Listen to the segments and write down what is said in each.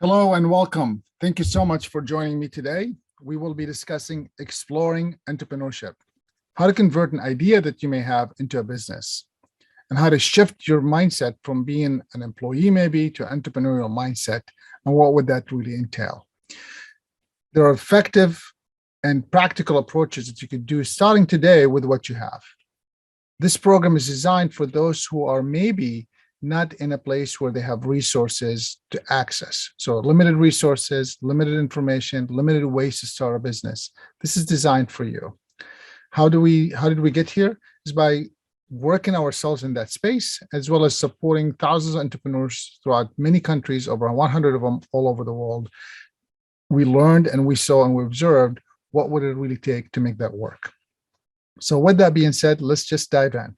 Hello and welcome. Thank you so much for joining me today. We will be discussing exploring entrepreneurship, how to convert an idea that you may have into a business, and how to shift your mindset from being an employee maybe to entrepreneurial mindset, and what would that really entail. There are effective and practical approaches that you could do starting today with what you have. This program is designed for those who are maybe not in a place where they have resources to access. So limited resources, limited information, limited ways to start a business. This is designed for you. How did we get here? Is by working ourselves in that space, as well as supporting thousands of entrepreneurs throughout many countries, over 100 of them all over the world. We learned and we saw and we observed what would it really take to make that work. So with that being said, let's just dive in.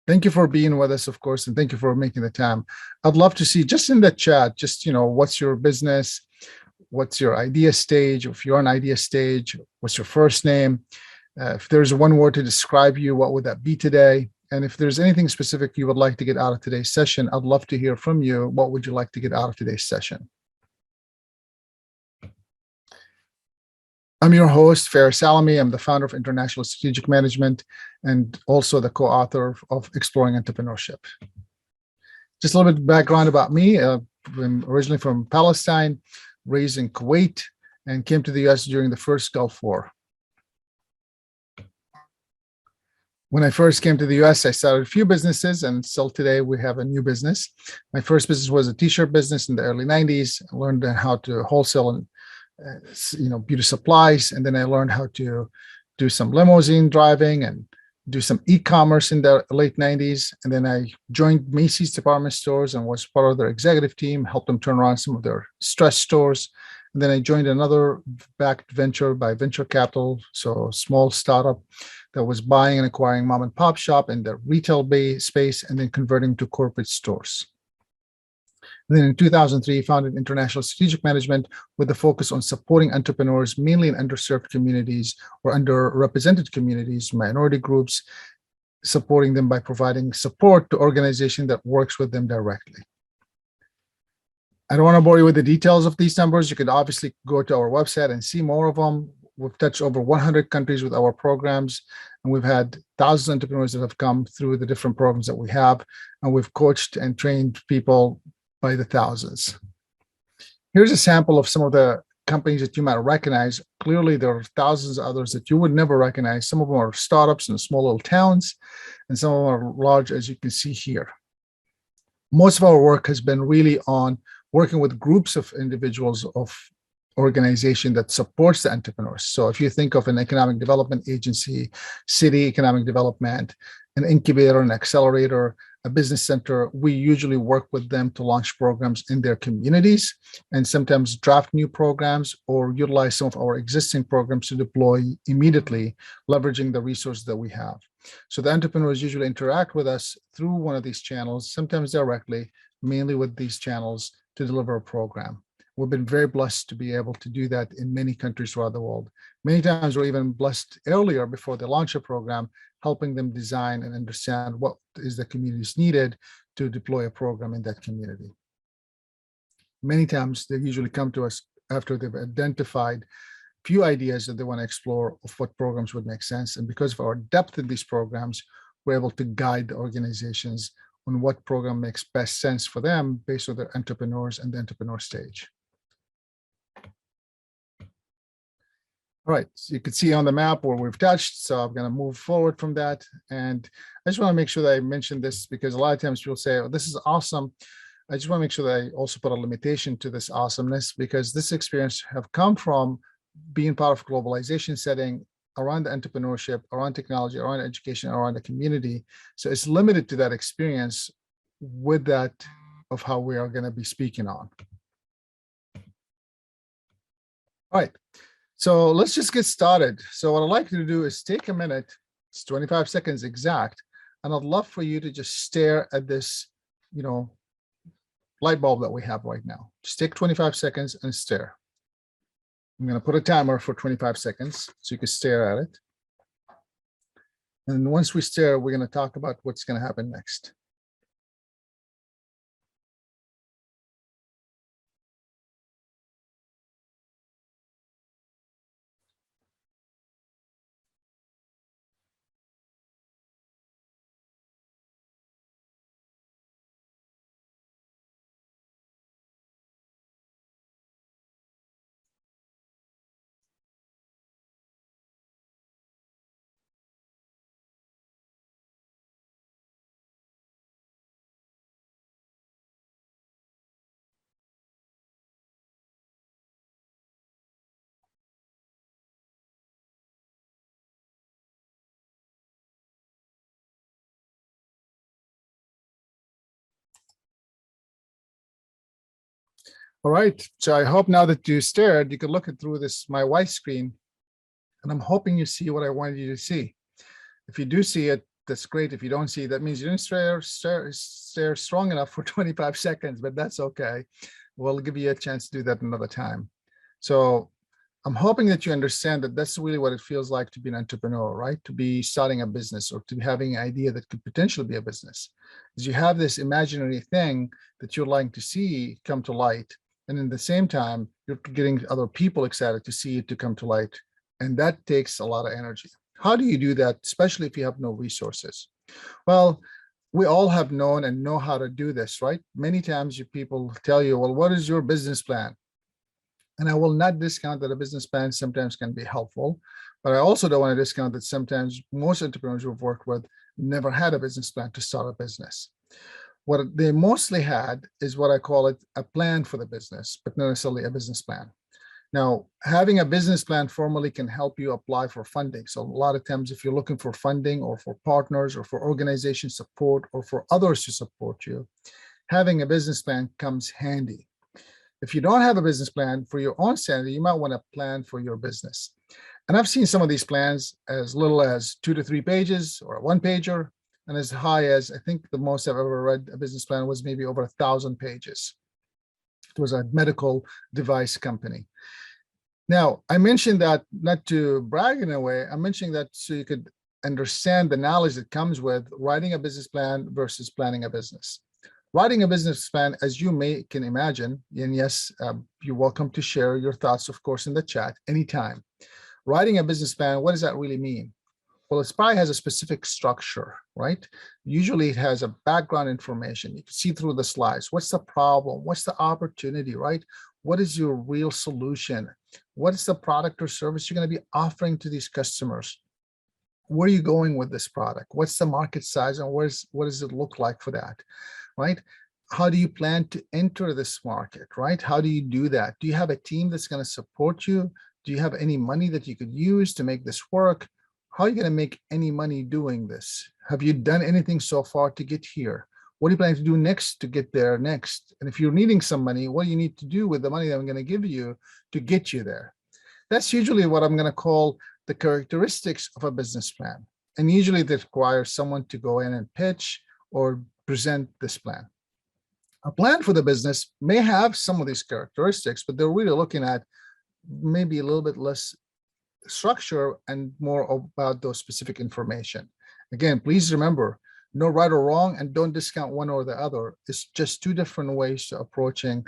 Thank you for being with us, of course, and thank you for making the time. I'd love to see just in the chat, just, what's your business? What's your idea stage? If you're on idea stage, what's your first name? If there's one word to describe you, what would that be today? And if there's anything specific you would like to get out of today's session, I'd love to hear from you. What would you like to get out of today's session? I'm your host, Faris Alami. I'm the founder of International Strategic Management and also the co-author of Exploring Entrepreneurship. Just a little bit of background about me. I'm originally from Palestine, raised in Kuwait, and came to the US during the first Gulf War. When I first came to the US, I started a few businesses, and still today we have a new business. My first business was a t-shirt business in the early 90s. I learned how to wholesale and beauty supplies. And then I learned how to do some limousine driving and do some e-commerce in the late 90s. And then I joined Macy's department stores and was part of their executive team, helped them turn around some of their stress stores. And then I joined another backed venture by venture capital, so a small startup that was buying and acquiring mom and pop shop in the retail space and then converting to corporate stores. And then in 2003, founded International Strategic Management with the focus on supporting entrepreneurs, mainly in underserved communities or underrepresented communities, minority groups, supporting them by providing support to organizations that works with them directly. I don't want to bore you with the details of these numbers. You could obviously go to our website and see more of them. We've touched over 100 countries with our programs, and we've had thousands of entrepreneurs that have come through the different programs that we have, and we've coached and trained people by the thousands. Here's a sample of some of the companies that you might recognize. Clearly, there are thousands of others that you would never recognize. Some of them are startups in small little towns, and some of them are large, as you can see here. Most of our work has been really on working with groups of individuals of organization that supports the entrepreneurs. So if you think of an economic development agency, city economic development, an incubator, an accelerator, a business center, we usually work with them to launch programs in their communities and sometimes draft new programs or utilize some of our existing programs to deploy immediately, leveraging the resources that we have. So the entrepreneurs usually interact with us through one of these channels, sometimes directly, mainly with these channels to deliver a program. We've been very blessed to be able to do that in many countries throughout the world. Many times we're even blessed earlier before they launch a program, helping them design and understand what is the community's needed to deploy a program in that community. Many times they usually come to us after they've identified few ideas that they want to explore of what programs would make sense. And because of our depth in these programs, we're able to guide the organizations on what program makes best sense for them based on their entrepreneurs and the entrepreneur stage. All right, so you can see on the map where we've touched, so I'm going to move forward from that. And I just want to make sure that I mention this because a lot of times people say, oh, this is awesome. I just want to make sure that I also put a limitation to this awesomeness because this experience have come from being part of a globalization setting around the entrepreneurship, around technology, around education, around the community. So it's limited to that experience with that of how we are going to be speaking on. All right. So let's just get started. So what I'd like you to do is take a minute, it's 25 seconds exact, and I'd love for you to just stare at this, light bulb that we have right now. Just take 25 seconds and stare. I'm going to put a timer for 25 seconds so you can stare at it. And once we stare, we're going to talk about what's going to happen next. All right. So I hope now that you stared, you could look it through this my white screen, and I'm hoping you see what I wanted you to see. If you do see it, that's great. If you don't see it, that means you didn't stare strong enough for 25 seconds, but that's okay. We'll give you a chance to do that another time. So I'm hoping that you understand that that's really what it feels like to be an entrepreneur, right? To be starting a business or to be having an idea that could potentially be a business. Is you have this imaginary thing that you're like to see come to light. And in the same time, you're getting other people excited to see it to come to light. And that takes a lot of energy. How do you do that, especially if you have no resources? Well, we all have known and know how to do this, right? Many times people tell you, well, what is your business plan? And I will not discount that a business plan sometimes can be helpful, but I also don't want to discount that sometimes most entrepreneurs we've worked with never had a business plan to start a business. What they mostly had is what I call it a plan for the business, but not necessarily a business plan. Now, having a business plan formally can help you apply for funding. So a lot of times, if you're looking for funding or for partners or for organization support or for others to support you, having a business plan comes handy. If you don't have a business plan for your own sanity, you might want to plan for your business. And I've seen some of these plans as little as 2 to 3 pages or a one pager, and as high as, I think the most I've ever read a business plan was maybe over 1,000 pages. It was a medical device company. Now, I mentioned that not to brag in a way, I'm mentioning that so you could understand the knowledge that comes with writing a business plan versus planning a business. Writing a business plan, as you can imagine, and yes, you're welcome to share your thoughts, of course, in the chat anytime. Writing a business plan, what does that really mean? Well, it probably has a specific structure, right? Usually it has a background information. You can see through the slides. What's the problem? What's the opportunity, right? What is your real solution? What is the product or service you're going to be offering to these customers? Where are you going with this product? What's the market size and what does it look like for that, right? How do you plan to enter this market, right? How do you do that? Do you have a team that's going to support you? Do you have any money that you could use to make this work? How are you going to make any money doing this? Have you done anything so far to get here? What are you planning to do next to get there next? And if you're needing some money, what do you need to do with the money that I'm going to give you to get you there? That's usually what I'm going to call the characteristics of a business plan. And usually that requires someone to go in and pitch or present this plan. A plan for the business may have some of these characteristics, but they're really looking at maybe a little bit less structure and more about those specific information. Again, please remember, no right or wrong, and don't discount one or the other. It's just two different ways to approaching,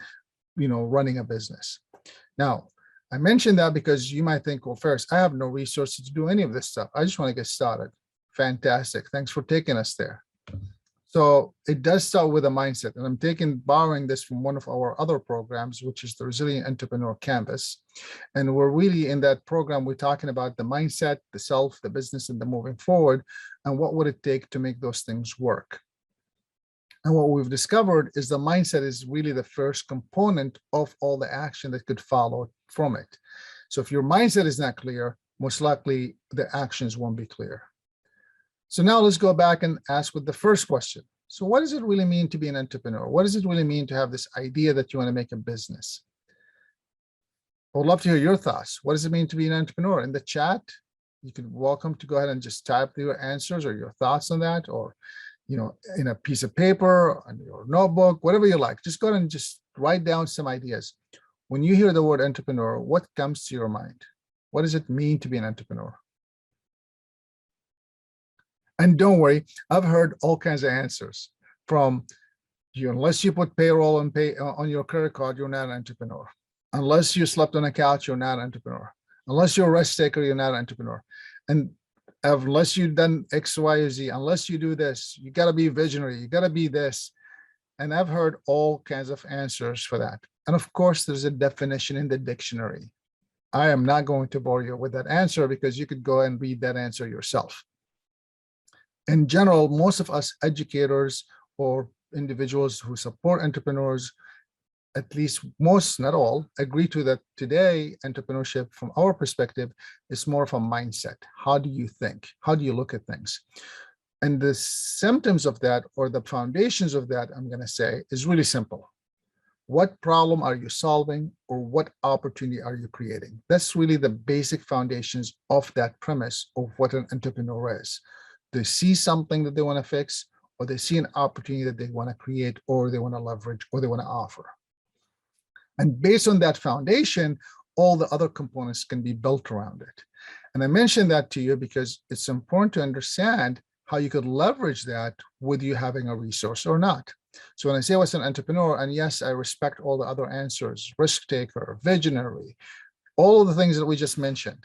running a business. Now, I mentioned that because you might think, well, Faris, I have no resources to do any of this stuff. I just want to get started. Fantastic. Thanks for taking us there. So it does start with a mindset, and I'm borrowing this from one of our other programs, which is the Resilient Entrepreneur Canvas. And we're really in that program, we're talking about the mindset, the self, the business, and the moving forward, and what would it take to make those things work. And what we've discovered is the mindset is really the first component of all the action that could follow from it. So if your mindset is not clear, most likely the actions won't be clear. So now let's go back and ask with the first question. So what does it really mean to be an entrepreneur? What does it really mean to have this idea that you want to make a business? I would love to hear your thoughts. What does it mean to be an entrepreneur? In the chat, you could welcome to go ahead and just type your answers or your thoughts on that, or in a piece of paper, on your notebook, whatever you like. Just go ahead and just write down some ideas. When you hear the word entrepreneur, what comes to your mind? What does it mean to be an entrepreneur? And don't worry, I've heard all kinds of answers from unless you put payroll on your credit card, you're not an entrepreneur. Unless you slept on a couch, you're not an entrepreneur. Unless you're a rest taker, you're not an entrepreneur. And unless you've done X, Y, or Z, unless you do this, you got to be visionary, you got to be this. And I've heard all kinds of answers for that. And of course, there's a definition in the dictionary. I am not going to bore you with that answer because you could go and read that answer yourself. In general, most of us educators or individuals who support entrepreneurs, at least most, not all, agree to that today, entrepreneurship from our perspective is more of a mindset. How do you think? How do you look at things? And the symptoms of that, or the foundations of that, I'm going to say, is really simple. What problem are you solving, or what opportunity are you creating? That's really the basic foundations of that premise of what an entrepreneur is. They see something that they want to fix, or they see an opportunity that they want to create, or they want to leverage, or they want to offer. And based on that foundation, all the other components can be built around it. And I mentioned that to you because it's important to understand how you could leverage that with you having a resource or not. So when I say I was an entrepreneur, and yes, I respect all the other answers, risk taker, visionary, all of the things that we just mentioned,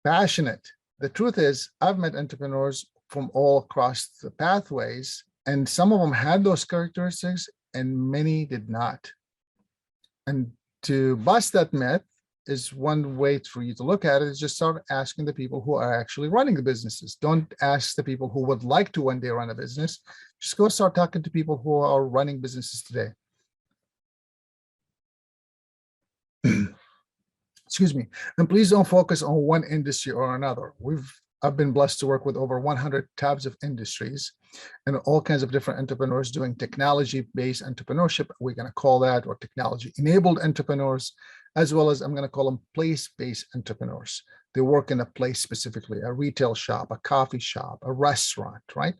passionate. The truth is, I've met entrepreneurs from all across the pathways, and some of them had those characteristics and many did not. And to bust that myth is one way for you to look at it, is just start asking the people who are actually running the businesses. Don't ask the people who would like to one day run a business. Just go start talking to people who are running businesses today. Excuse me. And please don't focus on one industry or another. I've been blessed to work with over 100 types of industries and all kinds of different entrepreneurs doing technology-based entrepreneurship. We're going to call that, or technology-enabled entrepreneurs, as well as I'm going to call them place-based entrepreneurs. They work in a place specifically, a retail shop, a coffee shop, a restaurant, right?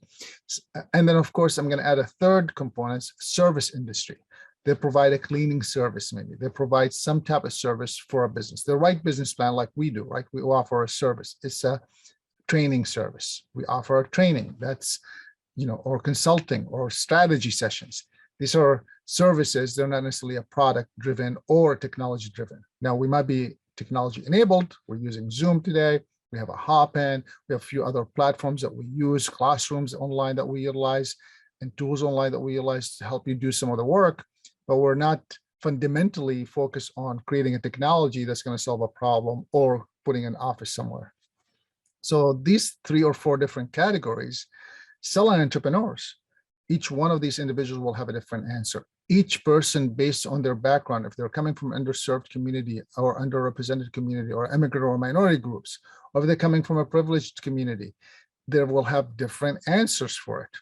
And then, of course, I'm going to add a third component, service industry. They provide a cleaning service, maybe. They provide some type of service for a business. The right business plan, like we do, right? We offer a service. It's a training service. We offer a training that's, or consulting or strategy sessions. These are services. They're not necessarily a product driven or technology driven. Now, we might be technology enabled. We're using Zoom today. We have a Hopin. We have a few other platforms that we use, classrooms online that we utilize, and tools online that we utilize to help you do some of the work. But we're not fundamentally focused on creating a technology that's going to solve a problem or putting an office somewhere. So these 3 or 4 different categories sell on entrepreneurs. Each one of these individuals will have a different answer. Each person, based on their background, if they're coming from underserved community or underrepresented community or immigrant or minority groups, or if they're coming from a privileged community, they will have different answers for it.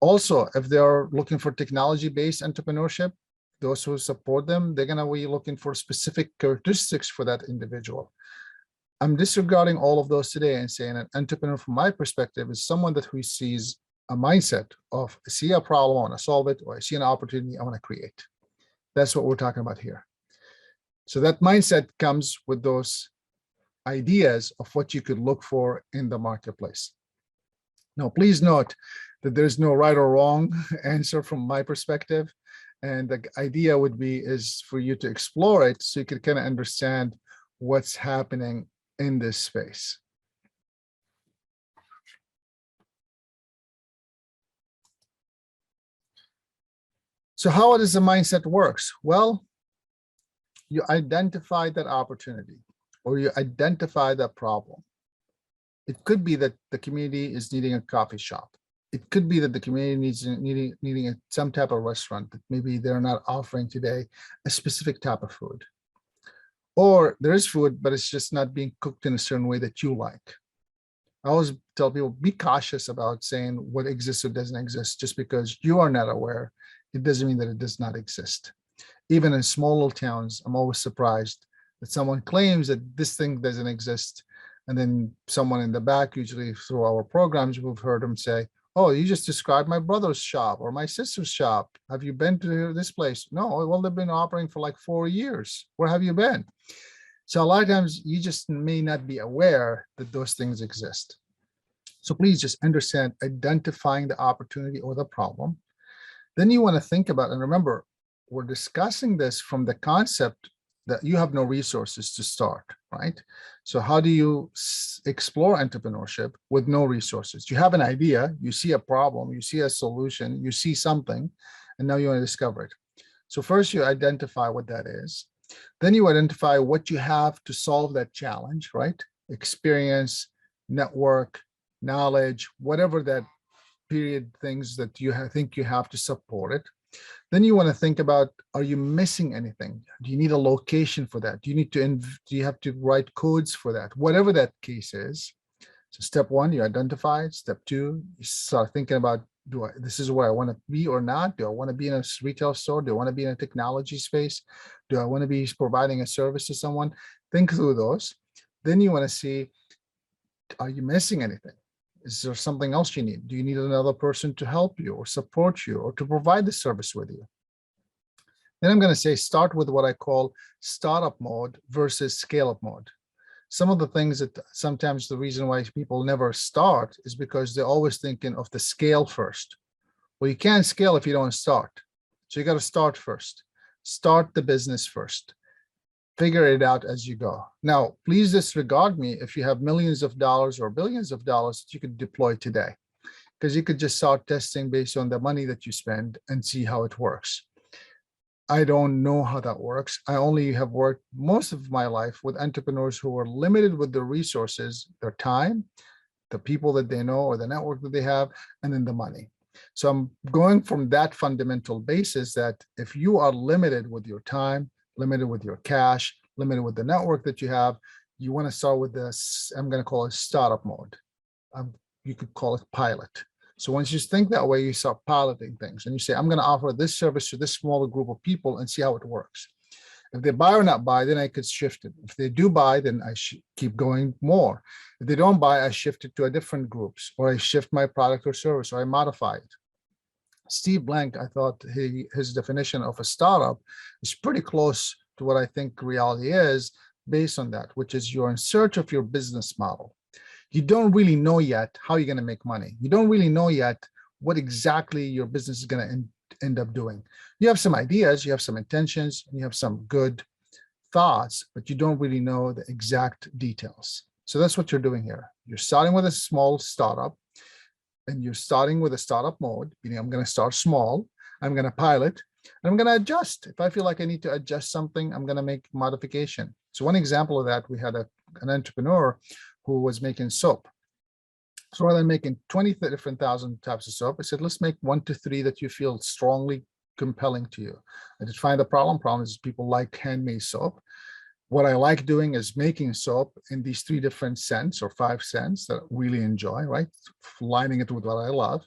Also, if they're looking for technology-based entrepreneurship, those who support them, they're going to be looking for specific characteristics for that individual. I'm disregarding all of those today and saying an entrepreneur, from my perspective, is someone who sees a mindset of, I see a problem, I want to solve it, or I see an opportunity, I want to create. That's what we're talking about here. So that mindset comes with those ideas of what you could look for in the marketplace. Now, please note that there's no right or wrong answer from my perspective. And the idea would be is for you to explore it so you can kind of understand what's happening in this space. So how does the mindset works? Well, you identify that opportunity or you identify that problem. It could be that the community is needing a coffee shop. It could be that the community needing some type of restaurant that maybe they're not offering today a specific type of food. Or there is food, but it's just not being cooked in a certain way that you like. I always tell people, be cautious about saying what exists or doesn't exist. Just because you are not aware, it doesn't mean that it does not exist. Even in small little towns, I'm always surprised that someone claims that this thing doesn't exist. And then someone in the back, usually through our programs, we've heard them say, oh, you just described my brother's shop or my sister's shop. Have you been to this place? No, well, they've been operating for like 4 years. Where have you been? So a lot of times you just may not be aware that those things exist. So please just understand identifying the opportunity or the problem. Then you want to think about, and remember, we're discussing this from the concept that you have no resources to start, right? So how do you explore entrepreneurship with no resources? You have an idea, you see a problem, you see a solution, you see something, and now you want to discover it. So first you identify what that is. Then you identify what you have to solve that challenge, right? Experience, network, knowledge, whatever that period things that you think you have to support it. Then you want to think about, are you missing anything? Do you need a location for that? Do you have to write codes for that? Whatever that case is. So step 1, you identify it. Step 2, you start thinking about This is where I want to be or not? Do I want to be in a retail store? Do I want to be in a technology space? Do I want to be providing a service to someone? Think through those. Then you want to see, are you missing anything? Is there something else you need? Do you need another person to help you or support you or to provide the service with you? Then I'm going to say, start with what I call startup mode versus scale up mode. Some of the things that sometimes the reason why people never start is because they're always thinking of the scale first. Well, you can't scale if you don't start. So you got to start first. Start the business first. Figure it out as you go. Now, please disregard me if you have millions of dollars or billions of dollars that you could deploy today, because you could just start testing based on the money that you spend and see how it works. I don't know how that works. I only have worked most of my life with entrepreneurs who are limited with their resources, their time, the people that they know or the network that they have, and then the money. So I'm going from that fundamental basis that if you are limited with your time, limited with your cash, limited with the network that you have, you want to start with this, I'm going to call it startup mode. You could call it pilot. So once you think that way, you start piloting things and you say, I'm going to offer this service to this smaller group of people and see how it works. If they buy or not buy, then I could shift it. If they do buy, then I should keep going more. If they don't buy, I shift it to a different groups, or I shift my product or service, or I modify it. Steve Blank, I thought his definition of a startup is pretty close to what I think reality is based on that, which is you're in search of your business model. You don't really know yet how you're going to make money. You don't really know yet what exactly your business is going to end up doing. You have some ideas, you have some intentions, and you have some good thoughts, but you don't really know the exact details. So that's what you're doing here. You're starting with a small startup, and you're starting with a startup mode, meaning I'm going to start small, I'm going to pilot, and I'm going to adjust. If I feel like I need to adjust something, I'm going to make modification. So one example of that, we had an entrepreneur who was making soap. So rather than making 20 different thousand types of soap, I said, let's make 1 to 3 that you feel strongly compelling to you. I did find the problem. Problem is people like handmade soap. What I like doing is making soap in these 3 different scents or 5 scents that I really enjoy, right? Lining it with what I love.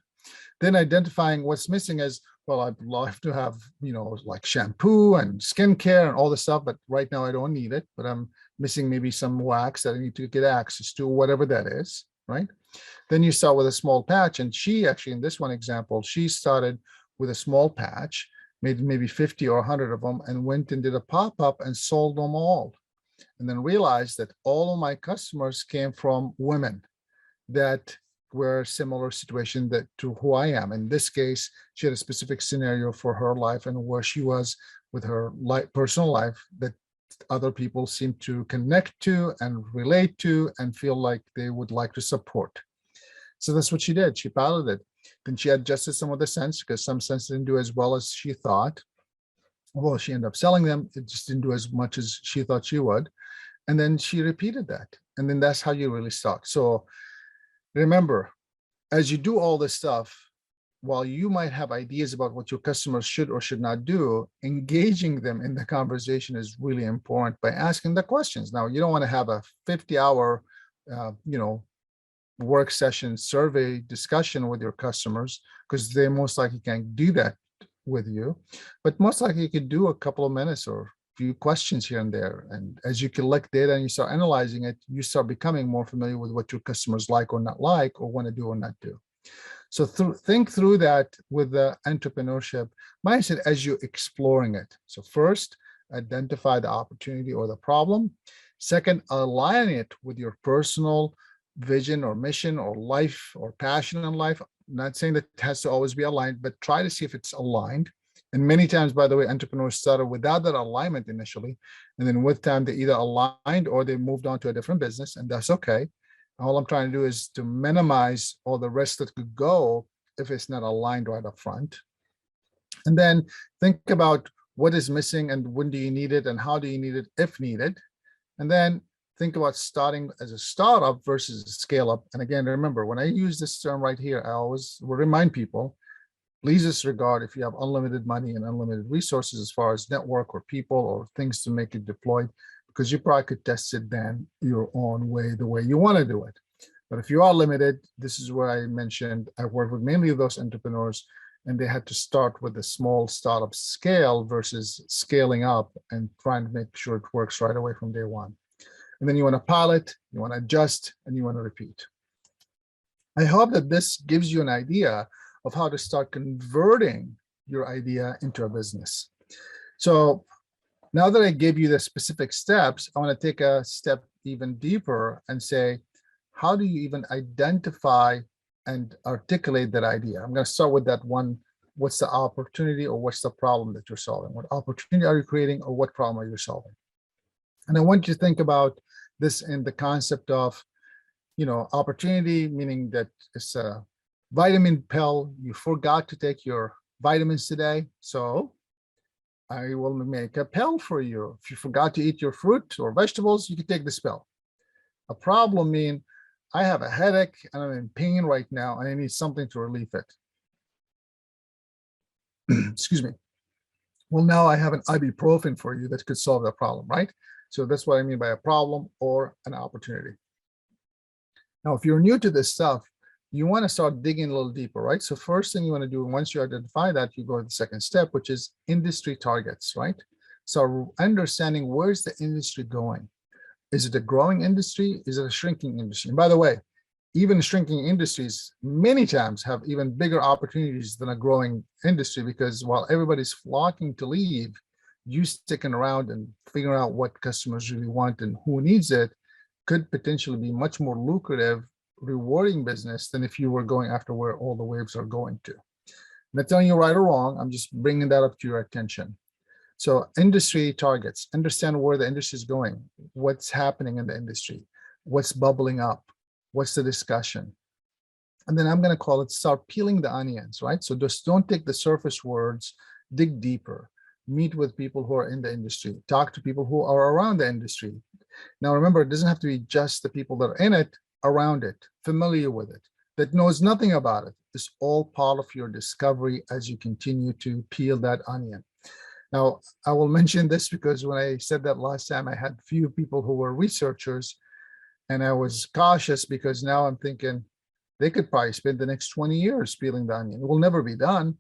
Then identifying what's missing is, well, I'd love to have, like shampoo and skincare and all this stuff, but right now I don't need it, but I'm missing maybe some wax that I need to get access to, whatever that is, right? Then you start with a small patch. And she actually, in this one example, she started with a small patch, made maybe 50 or 100 of them, and went and did a pop-up and sold them all. And then realized that all of my customers came from women that were a similar situation to who I am. In this case, she had a specific scenario for her life and where she was with her personal life that other people seem to connect to and relate to and feel like they would like to support. So that's what she did. She piloted. Then she adjusted some of the scents because some scents didn't do as well as she thought. Well, she ended up selling them. It just didn't do as much as she thought she would. And then she repeated that. And then that's how you really start. So remember, as you do all this stuff, while you might have ideas about what your customers should or should not do, engaging them in the conversation is really important by asking the questions. Now, you don't want to have a 50-hour, work session survey discussion with your customers because they most likely can't do that with you. But most likely you could do a couple of minutes or few questions here and there. And as you collect data and you start analyzing it, you start becoming more familiar with what your customers like or not like or want to do or not do. So think through that with the entrepreneurship mindset as you're exploring it. So first, identify the opportunity or the problem. Second, align it with your personal vision or mission or life or passion in life. I'm not saying that it has to always be aligned, but try to see if it's aligned. And many times, by the way, entrepreneurs started without that alignment initially. And then with time, they either aligned or they moved on to a different business, and that's okay. All I'm trying to do is to minimize all the rest that could go if it's not aligned right up front. And then think about what is missing and when do you need it and how do you need it if needed. And then think about starting as a startup versus a scale up. And again, remember, when I use this term right here, I always will remind people, please disregard if you have unlimited money and unlimited resources as far as network or people or things to make it deployed, because you probably could test it then your own way, the way you want to do it. But if you are limited, this is where I mentioned I work with mainly those entrepreneurs, and they had to start with a small startup scale versus scaling up and trying to make sure it works right away from day one. And then you want to pilot, you want to adjust, and you want to repeat. I hope that this gives you an idea of how to start converting your idea into a business. So now that I gave you the specific steps, I want to take a step even deeper and say, how do you even identify and articulate that idea? I'm going to start with that one. What's the opportunity or what's the problem that you're solving? What opportunity are you creating or what problem are you solving? And I want you to think about this in the concept of, opportunity, meaning that it's a vitamin pill. You forgot to take your vitamins today, so I will make a pill for you. If you forgot to eat your fruit or vegetables, you can take this pill. A problem means I have a headache and I'm in pain right now and I need something to relieve it. Excuse me. Well, now I have an ibuprofen for you that could solve that problem, right? So that's what I mean by a problem or an opportunity. Now, if you're new to this stuff, you want to start digging a little deeper, right? So first thing you want to do, once you identify that, you go to the second step, which is industry targets, right? So understanding where's the industry going. Is it a growing industry? Is it a shrinking industry? And by the way, even shrinking industries many times have even bigger opportunities than a growing industry, because while everybody's flocking to leave, you sticking around and figuring out what customers really want and who needs it could potentially be much more lucrative, rewarding business than if you were going after where all the waves are going to. I'm not telling you right or wrong, I'm just bringing that up to your attention. So industry targets, understand where the industry is going, what's happening in the industry, what's bubbling up, what's the discussion. And then I'm going to call it start peeling the onions, right? So just don't take the surface words, dig deeper, meet with people who are in the industry, talk to people who are around the industry. Now, remember, it doesn't have to be just the people that are in it, around it, familiar with it, that knows nothing about it. It's all part of your discovery as you continue to peel that onion. Now, I will mention this because when I said that last time, I had few people who were researchers, and I was cautious because now I'm thinking they could probably spend the next 20 years peeling the onion. It will never be done.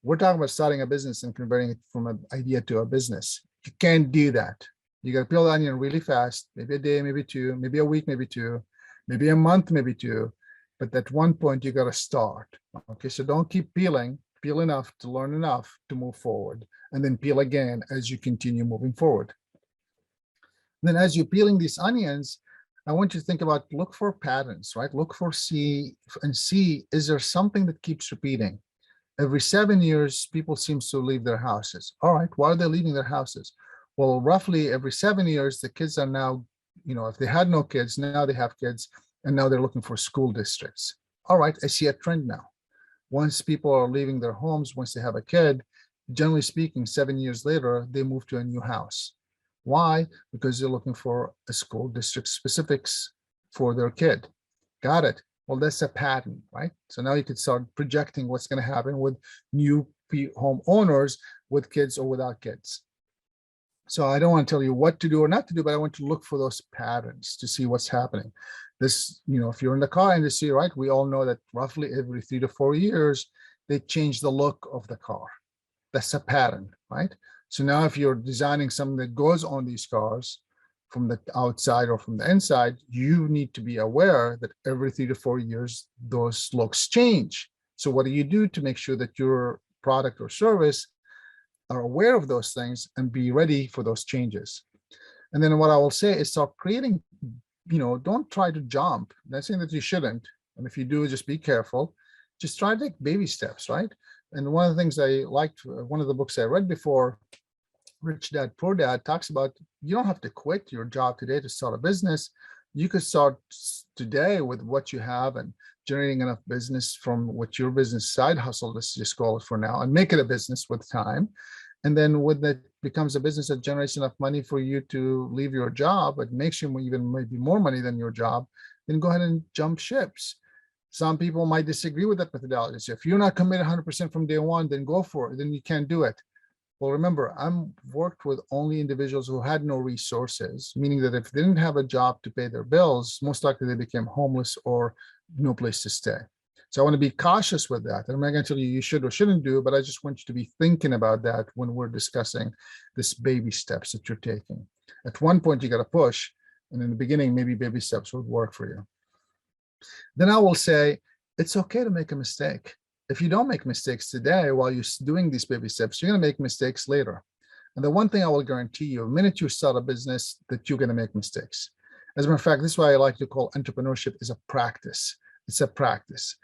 We're talking about starting a business and converting it from an idea to a business. You can't do that. You got to peel the onion really fast, maybe a day, maybe two, maybe a week, maybe two, maybe a month, maybe two. But at one point, you got to start. Okay, so don't keep peeling. Peel enough to learn enough to move forward, and then peel again as you continue moving forward. Then as you're peeling these onions, I want you to think about, look for patterns, right? Look for see, is there something that keeps repeating? Every 7 years, people seem to leave their houses. All right, why are they leaving their houses? Well, roughly every 7 years, the kids are now, if they had no kids, now they have kids, and now they're looking for school districts. All right, I see a trend now. Once people are leaving their homes, once they have a kid, generally speaking, 7 years later, they move to a new house. Why? Because they're looking for a school district specifics for their kid. Got it. Well, that's a pattern, right? So now you can start projecting what's going to happen with new home owners with kids or without kids. So I don't want to tell you what to do or not to do, but I want to look for those patterns to see what's happening. This, if you're in the car industry, right, we all know that roughly every 3 to 4 years, they change the look of the car. That's a pattern, right? So now if you're designing something that goes on these cars from the outside or from the inside, you need to be aware that every 3 to 4 years, those looks change. So what do you do to make sure that your product or service are aware of those things and be ready for those changes? And then what I will say is start creating, don't try to jump. Not saying that you shouldn't. And if you do, just be careful. Just try to take baby steps, right? And one of the things I liked, one of the books I read before, Rich Dad, Poor Dad, talks about you don't have to quit your job today to start a business. You could start today with what you have and generating enough business from what your business side hustle, let's just call it for now, and make it a business with time. And then when that becomes a business that generates enough money for you to leave your job, it makes you even maybe more money than your job, then go ahead and jump ships. Some people might disagree with that methodology. So if you're not committed 100% from day one, then go for it. Then you can't do it. Well, remember, I'm worked with only individuals who had no resources, meaning that if they didn't have a job to pay their bills, most likely they became homeless or no place to stay. So I want to be cautious with that. And I'm not going to tell you you should or shouldn't do, but I just want you to be thinking about that when we're discussing this baby steps that you're taking. At one point, you got to push. And in the beginning, maybe baby steps would work for you. Then I will say, it's okay to make a mistake. If you don't make mistakes today while you're doing these baby steps, you're going to make mistakes later. And the one thing I will guarantee you, the minute you start a business, that you're going to make mistakes. As a matter of fact, this is why I like to call entrepreneurship is a practice. It's a practice.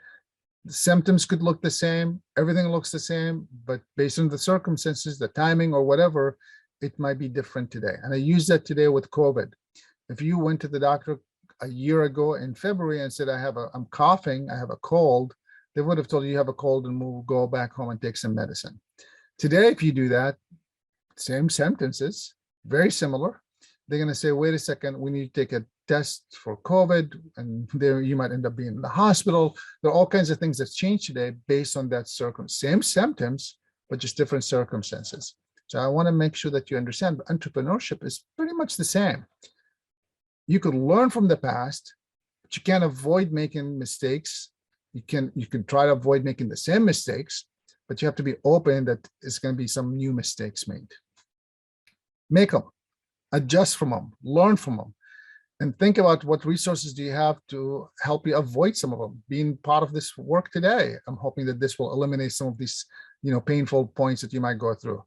The symptoms could look the same, everything looks the same, but based on the circumstances, the timing or whatever, it might be different today. And I use that today with COVID. If you went to the doctor a year ago in February and said, I'm coughing, I have a cold, they would have told you have a cold and we'll go back home and take some medicine. Today, if you do that, same sentences, very similar. They're going to say, wait a second, we need to take a test for COVID, and there you might end up being in the hospital. There are all kinds of things that change today based on that same symptoms, but just different circumstances. So I want to make sure that you understand entrepreneurship is pretty much the same. You could learn from the past, but you can't avoid making mistakes. You can try to avoid making the same mistakes, but you have to be open that there's going to be some new mistakes made. Make them, adjust from them, learn from them, and think about what resources do you have to help you avoid some of them. Being part of this work today, I'm hoping that this will eliminate some of these, painful points that you might go through.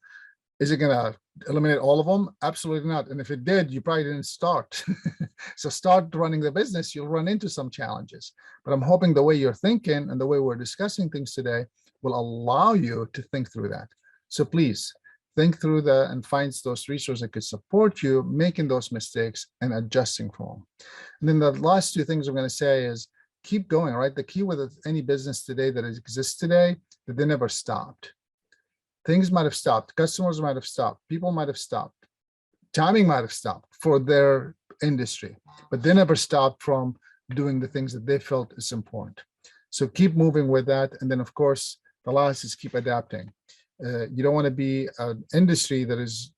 Is it going to eliminate all of them? Absolutely not. And if it did, you probably didn't start. So start running the business, you'll run into some challenges. But I'm hoping the way you're thinking and the way we're discussing things today will allow you to think through that. So please think through that and find those resources that could support you making those mistakes and adjusting from them. And then the last two things I'm going to say is keep going, right? The key with any business today that exists today, that they never stopped. Things might have stopped, customers might have stopped, people might have stopped, timing might have stopped for their industry, but they never stopped from doing the things that they felt is important. So keep moving with that. And then of course, the last is keep adapting. You don't want to be an industry that is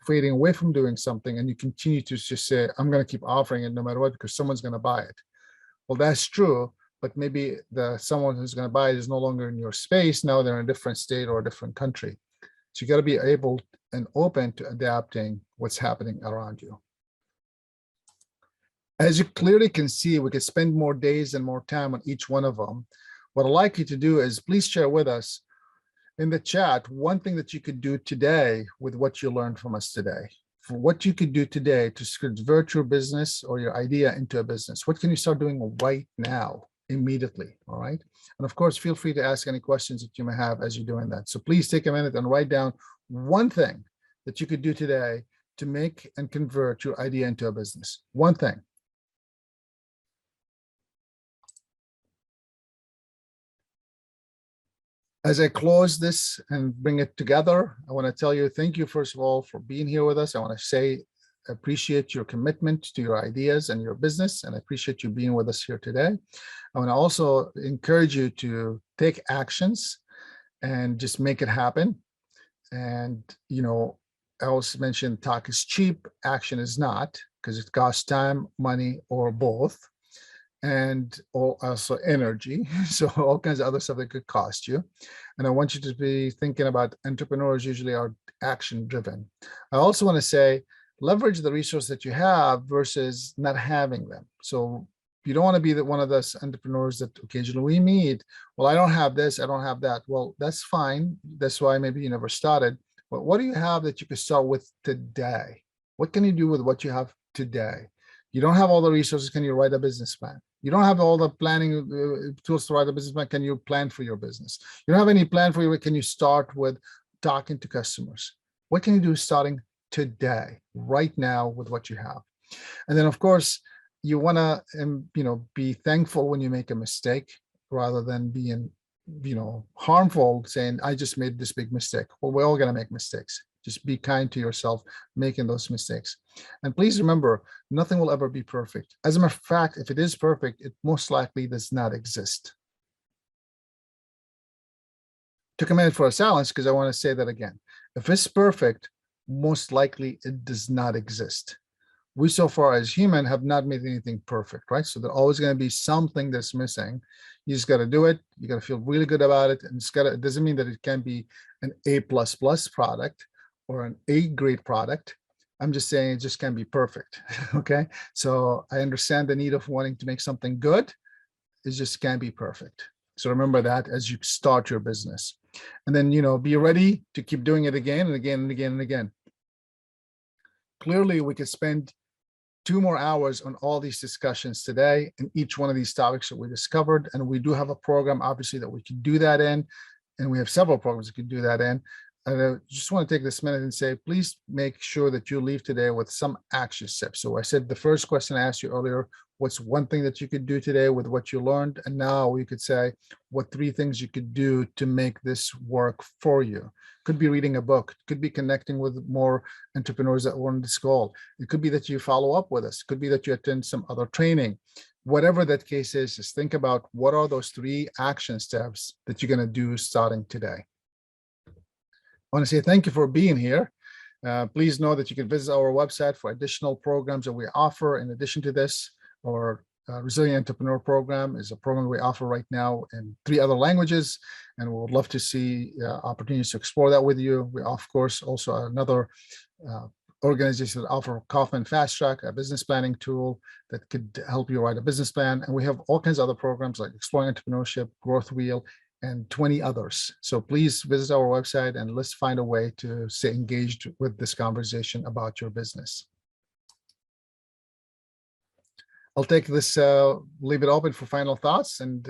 fading away from doing something and you continue to just say, I'm going to keep offering it no matter what, because someone's going to buy it. Well, that's true, but maybe someone who's going to buy it is no longer in your space. Now they're in a different state or a different country. So you got to be able and open to adapting what's happening around you. As you clearly can see, we could spend more days and more time on each one of them. What I'd like you to do is please share with us in the chat one thing that you could do today with what you learned from us today. For what you could do today to convert your business or your idea into a business. What can you start doing right now, immediately? All right. And of course, feel free to ask any questions that you may have as you're doing that. So please take a minute and write down one thing that you could do today to make and convert your idea into a business. One thing. As I close this and bring it together, I want to tell you, thank you, first of all, for being here with us. I want to say, appreciate your commitment to your ideas and your business, and I appreciate you being with us here today. I want to also encourage you to take actions and just make it happen. And, I also mentioned talk is cheap, action is not, because it costs time, money, or both. And also energy, so all kinds of other stuff that could cost you. And I want you to be thinking about entrepreneurs usually are action driven. I also want to say, leverage the resource that you have versus not having them. So you don't want to be one of those entrepreneurs that occasionally we meet. Well, I don't have this, I don't have that. Well, that's fine. That's why maybe you never started. But what do you have that you could start with today? What can you do with what you have today? You don't have all the resources. Can you write a business plan? You don't have all the planning tools to write a business plan. Can you plan for your business? You don't have any plan for your, can you start with talking to customers? What can you do starting today, right now, with what you have? And then of course, you want to, be thankful when you make a mistake rather than being, harmful, saying, I just made this big mistake. Well, we're all going to make mistakes. Just be kind to yourself making those mistakes. And please remember, nothing will ever be perfect. As a matter of fact, if it is perfect, it most likely does not exist. Took a minute for a silence because I want to say that again. If it's perfect, most likely it does not exist. We so far as human have not made anything perfect, right? So there's always going to be something that's missing. You just got to do it. You got to feel really good about it. And it doesn't mean that it can be an A++ product or an A grade product. I'm just saying it just can't be perfect. Okay. So I understand the need of wanting to make something good. It just can't be perfect. So remember that as you start your business. And then, be ready to keep doing it again and again and again and again. Clearly, we could spend 2 more hours on all these discussions today and each one of these topics that we discovered. And we do have a program, obviously, that we can do that in. And we have several programs that can do that in. And I just want to take this minute and say, please make sure that you leave today with some action steps. So I said the first question I asked you earlier, what's one thing that you could do today with what you learned? And now we could say, what 3 things you could do to make this work for you? Could be reading a book, could be connecting with more entrepreneurs that were on this call. It could be that you follow up with us. It could be that you attend some other training. Whatever that case is, just think about what are those 3 action steps that you're going to do starting today. I want to say thank you for being here. Please know that you can visit our website for additional programs that we offer. In addition to this, our Resilient Entrepreneur Program is a program we offer right now in 3 other languages, and we would love to see opportunities to explore that with you. We, of course, also another organization that offer Kaufman Fast Track, a business planning tool that could help you write a business plan. And we have all kinds of other programs like Exploring Entrepreneurship, Growth Wheel, and 20 others. So please visit our website and let's find a way to stay engaged with this conversation about your business. I'll take this, leave it open for final thoughts. And,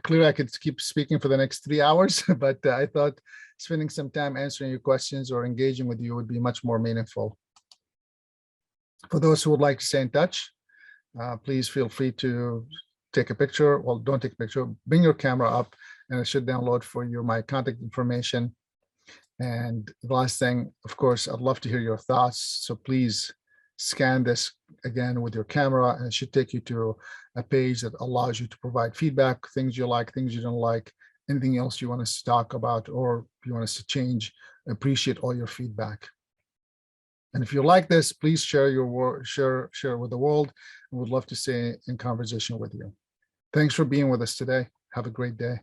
clearly I could keep speaking for the next 3 hours, but I thought spending some time answering your questions or engaging with you would be much more meaningful. For those who would like to stay in touch, please feel free to take a picture. Well, don't take a picture, bring your camera up and it should download for you my contact information. And the last thing, of course, I'd love to hear your thoughts. So please scan this again with your camera and it should take you to a page that allows you to provide feedback, things you like, things you don't like, anything else you want us to talk about or you want us to change. Appreciate all your feedback. And if you like this, please share your work, share with the world. And we'd love to stay in conversation with you. Thanks for being with us today. Have a great day.